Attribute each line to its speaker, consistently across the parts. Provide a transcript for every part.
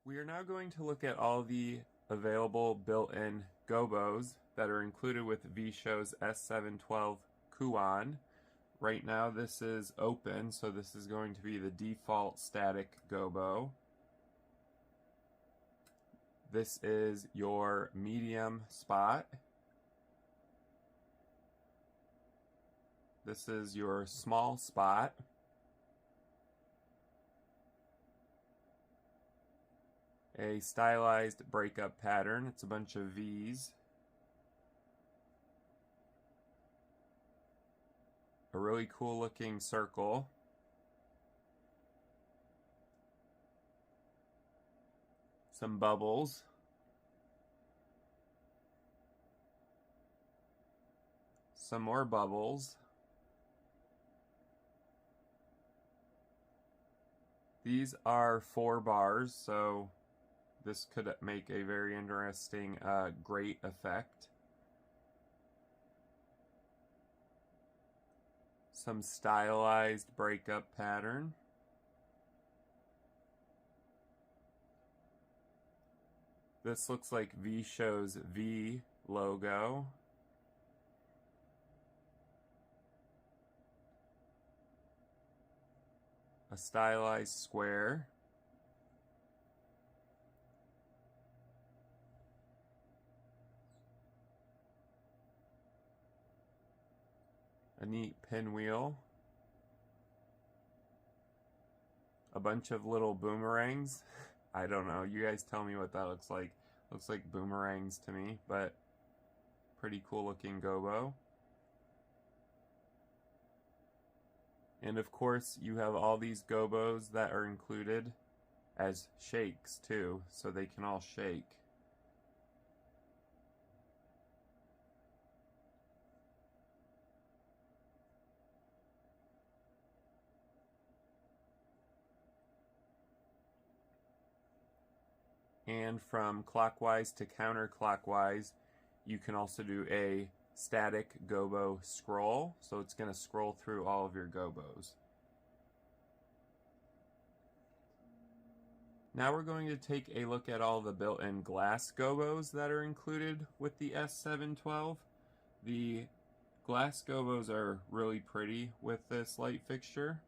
Speaker 1: We are now going to look at all the available built-in gobos that are included with VSHOW's S712 Kuan. Right now this is open, so this is going to be the default static gobo. This is your medium spot. This is your small spot. A stylized breakup pattern. It's a bunch of V's. A really cool looking circle. Some bubbles. Some more bubbles. These are 4 bars, so this could make a very interesting grate effect. Some stylized breakup pattern. This looks like VSHOW's V logo. A stylized square. A neat pinwheel. A bunch of little boomerangs. I don't know. You guys tell me what that looks like. Looks like boomerangs to me, but pretty cool looking gobo. And of course, you have all these gobos that are included as shakes too, so they can all shake. And from clockwise to counterclockwise, you can also do a static gobo scroll, so it's going to scroll through all of your gobos. Now we're going to take a look at all the built-in glass gobos that are included with the S712. The glass gobos are really pretty with this light fixture.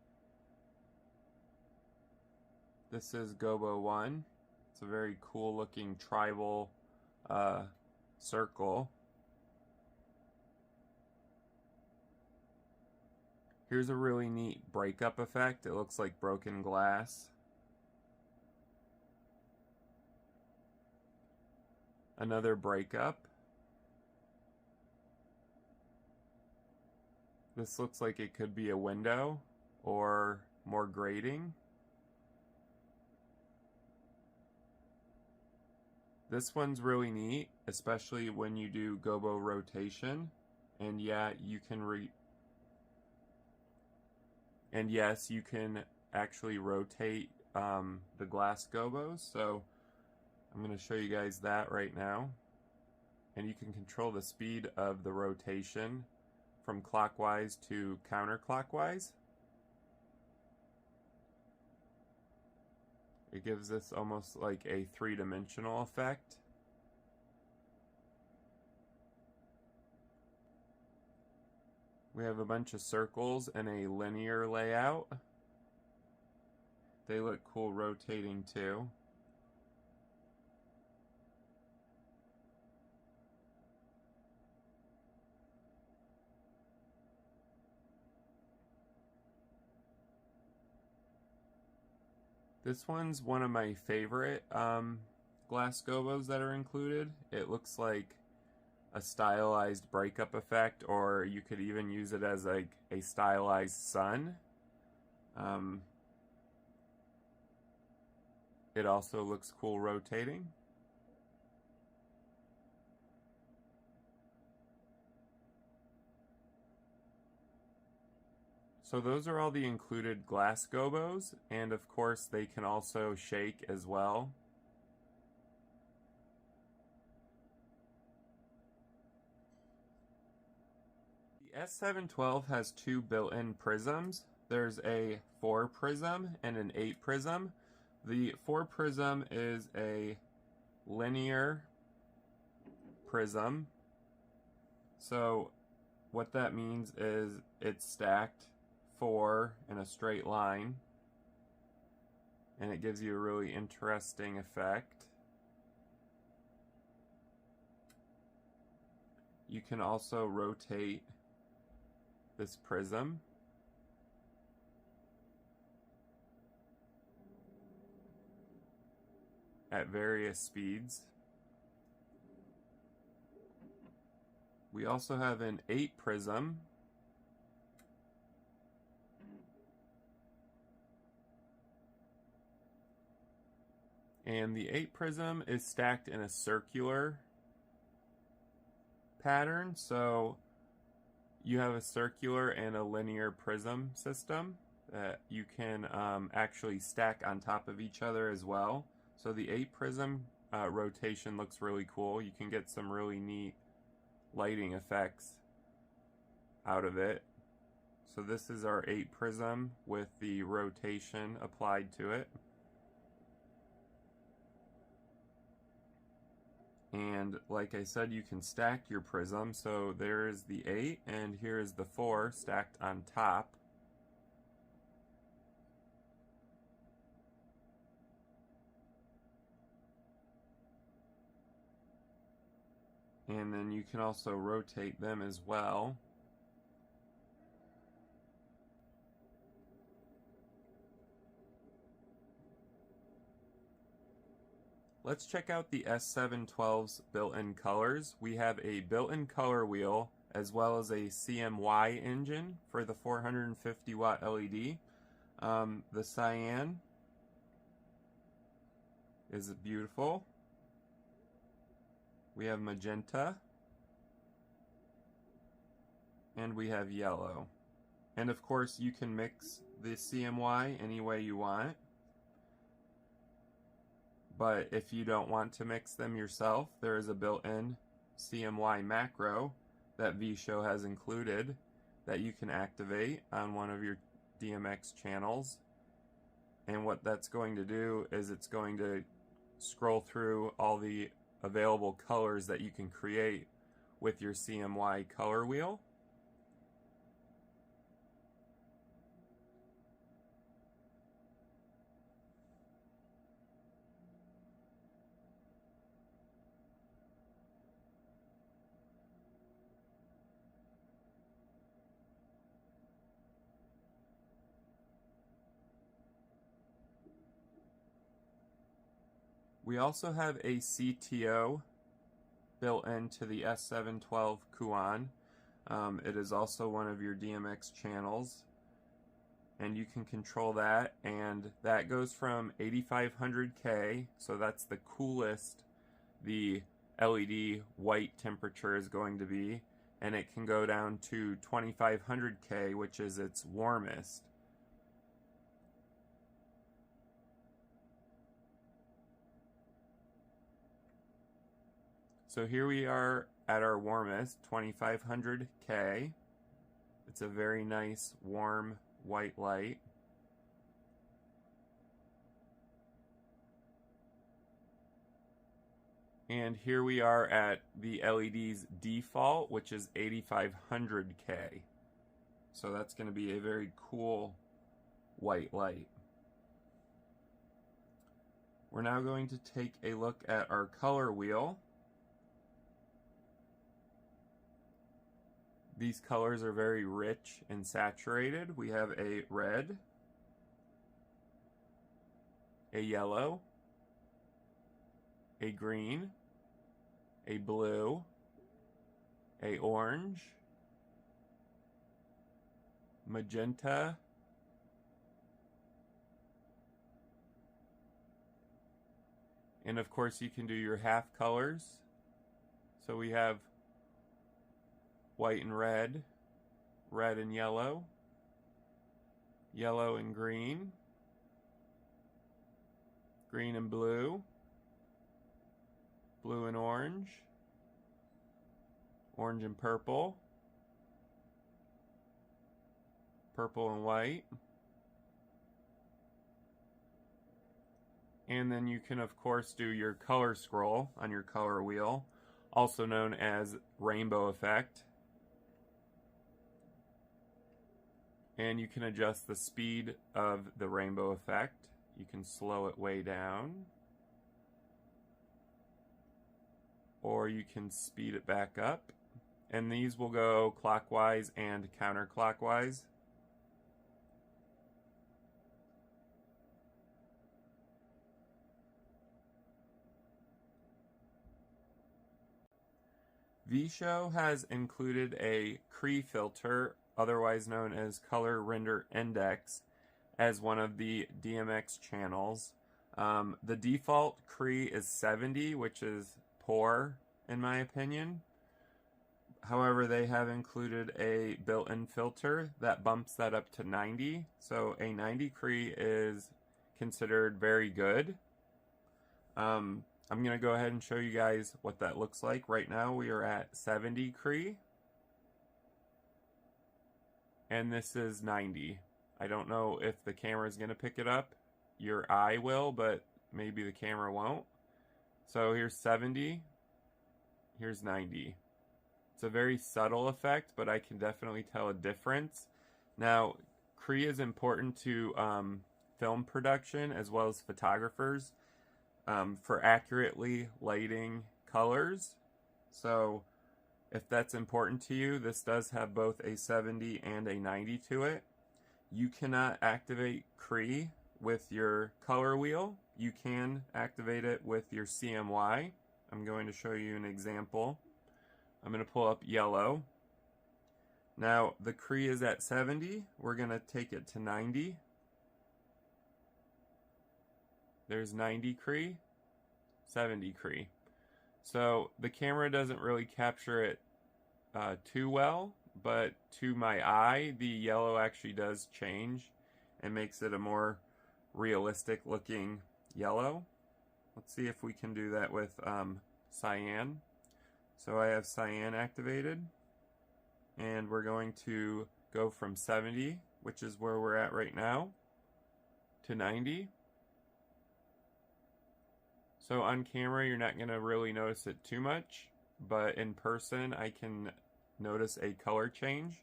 Speaker 1: This is gobo 1. It's a very cool looking tribal circle. Here's a really neat breakup effect. It looks like broken glass. Another breakup. This looks like it could be a window or more grating. This one's really neat, especially when you do gobo rotation. And yeah, you can and yes, you can actually rotate the glass gobos. So I'm going to show you guys that right now. And you can control the speed of the rotation from clockwise to counterclockwise. It gives this almost like a 3-dimensional effect. We have a bunch of circles and a linear layout. They look cool rotating too. This one's one of my favorite glass gobos that are included. It looks like a stylized breakup effect, or you could even use it as like a stylized sun. It also looks cool rotating. So those are all the included glass gobos, and of course they can also shake as well. The S712 has 2 built-in prisms. There's a 4 prism and an 8 prism. The 4 prism is a linear prism. So what that means is it's stacked 4 in a straight line, and it gives you a really interesting effect. You can also rotate this prism. At various speeds. We also have an 8 prism. And the 8 prism is stacked in a circular pattern. So you have a circular and a linear prism system that you can actually stack on top of each other as well. So the 8 prism rotation looks really cool. You can get some really neat lighting effects out of it. So this is our 8 prism with the rotation applied to it. And like I said, you can stack your prism. So there is the 8 and here is the 4 stacked on top. And then you can also rotate them as well. Let's check out the S712's built-in colors. We have a built-in color wheel as well as a CMY engine for the 450 watt LED. The cyan is beautiful. We have magenta, and we have yellow. And of course you can mix the CMY any way you want. But if you don't want to mix them yourself, there is a built-in CMY macro that VSHOW has included that you can activate on one of your DMX channels. And what that's going to do is it's going to scroll through all the available colors that you can create with your CMY color wheel. We also have a CTO built into the S712 Kuan. It is also one of your DMX channels, and you can control that, and that goes from 8500K, so that's the coolest the LED white temperature is going to be, and it can go down to 2500K, which is its warmest. So here we are at our warmest, 2500K. It's a very nice warm white light. And here we are at the LED's default, which is 8500K. So that's going to be a very cool white light. We're now going to take a look at our color wheel. These colors are very rich and saturated. We have a red, a yellow, a green, a blue, a orange, magenta, and of course you can do your half colors. So we have white and red, red and yellow, yellow and green, green and blue, blue and orange, orange and purple, purple and white, And then you can of course do your color scroll on your color wheel, also known as rainbow effect. And you can adjust the speed of the rainbow effect. You can slow it way down, or you can speed it back up. And these will go clockwise and counterclockwise. VSHOW has included a CRI filter, otherwise known as Color Render Index, as one of the DMX channels. The default CRI is 70, which is poor in my opinion. However, they have included a built-in filter that bumps that up to 90. So a 90 CRI is considered very good. I'm going to go ahead and show you guys what that looks like. Right now we are at 70 CRI. And this is 90. I don't know if the camera is going to pick it up. Your eye will, but maybe the camera won't. So here's 70. Here's 90. It's a very subtle effect, but I can definitely tell a difference. Now, CRI is important to film production as well as photographers for accurately lighting colors. So if that's important to you, this does have both a 70 and a 90 to it. You cannot activate CRI with your color wheel. You can activate it with your CMY. I'm going to show you an example. I'm going to pull up yellow. Now the CRI is at 70. We're going to take it to 90. There's 90 CRI, 70 CRI. So the camera doesn't really capture it too well, but to my eye, the yellow actually does change and makes it a more realistic looking yellow. Let's see if we can do that with cyan. So I have cyan activated, and we're going to go from 70, which is where we're at right now, to 90. So on camera, you're not going to really notice it too much, but in person, I can notice a color change.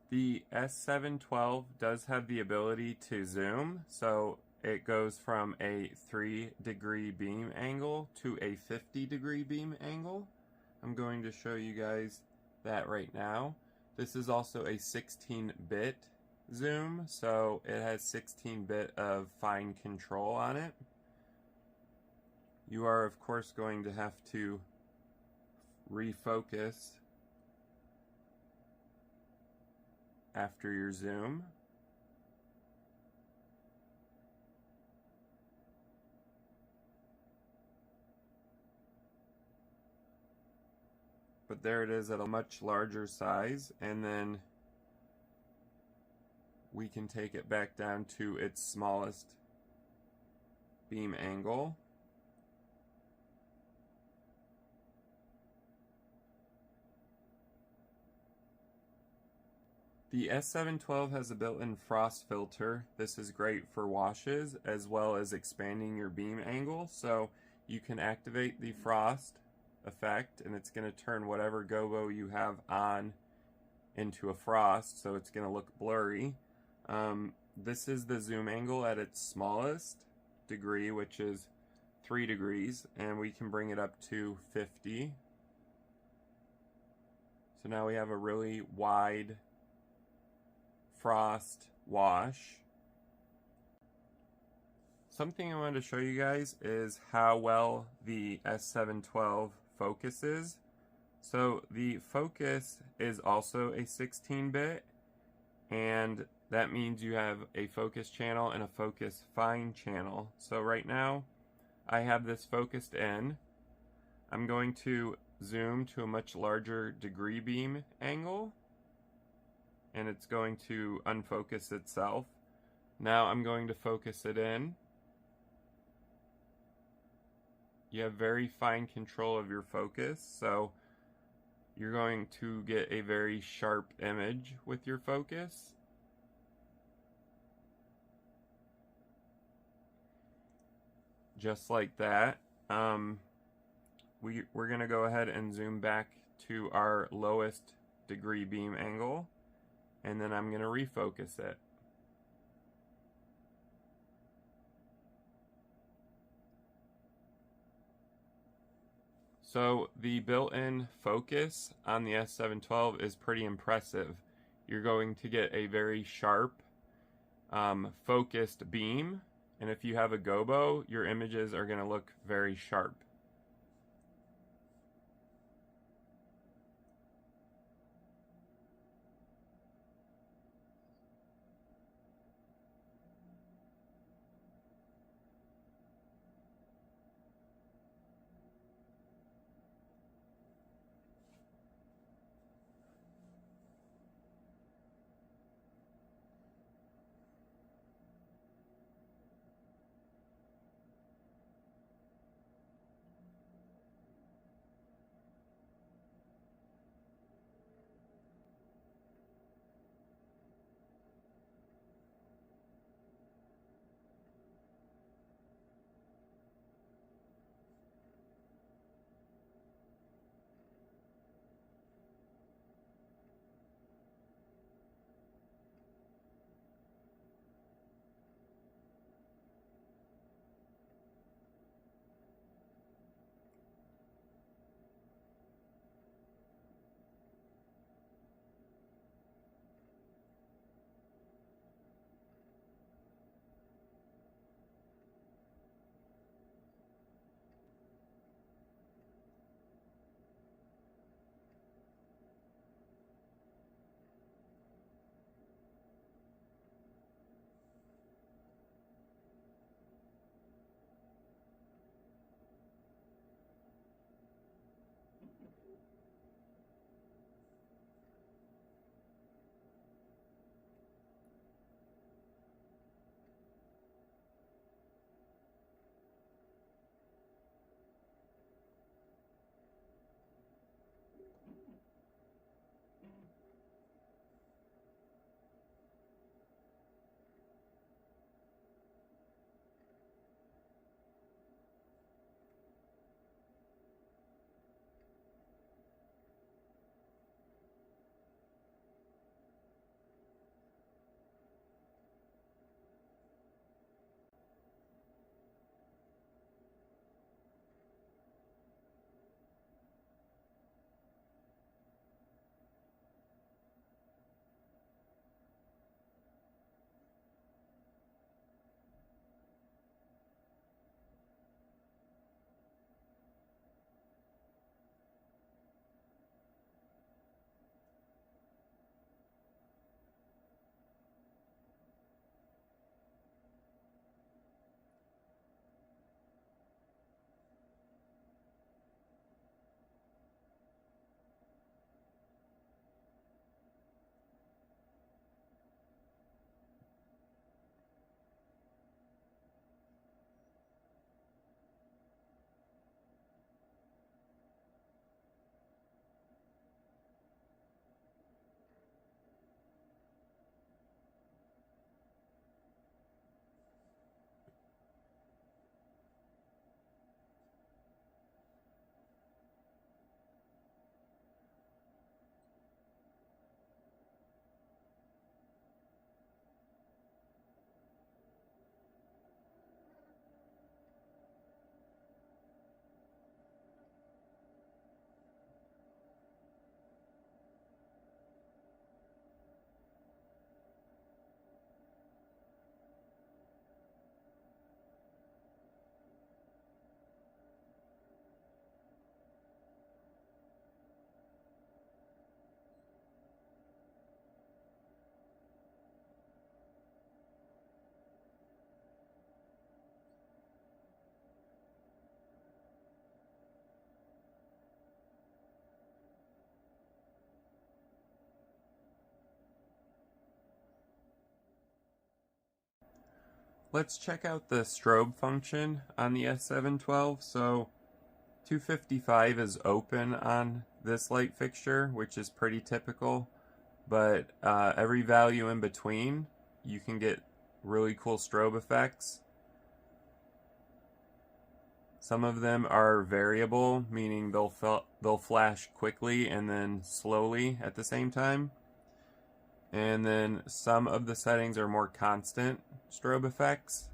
Speaker 1: The S712 does have the ability to zoom, so it goes from a 3-degree beam angle to a 50-degree beam angle. I'm going to show you guys that right now. This is also a 16-bit zoom, so it has 16-bit of fine control on it. You are, of course, going to have to refocus after your zoom. But there it is at a much larger size, and then we can take it back down to its smallest beam angle. The S712 has a built-in frost filter. This is great for washes as well as expanding your beam angle. So you can activate the frost effect and it's going to turn whatever gobo you have on into a frost, so it's going to look blurry. This is the zoom angle at its smallest degree, which is 3 degrees, and we can bring it up to 50. So now we have a really wide frost wash. Something I wanted to show you guys is how well the S712 focuses. So the focus is also a 16-bit, and that means you have a focus channel and a focus fine channel. So right now I have this focused in. I'm going to zoom to a much larger degree beam angle, and it's going to unfocus itself. Now I'm going to focus it in. You have very fine control of your focus, so you're going to get a very sharp image with your focus. just like that. We're going to go ahead and zoom back to our lowest degree beam angle, and then I'm going to refocus it. So the built-in focus on the S712 is pretty impressive. You're going to get a very sharp, focused beam, and if you have a gobo, your images are going to look very sharp. Let's check out the strobe function on the S712. So 255 is open on this light fixture, which is pretty typical, but every value in between, you can get really cool strobe effects. Some of them are variable, meaning they'll flash quickly and then slowly at the same time. And then some of the settings are more constant strobe effects.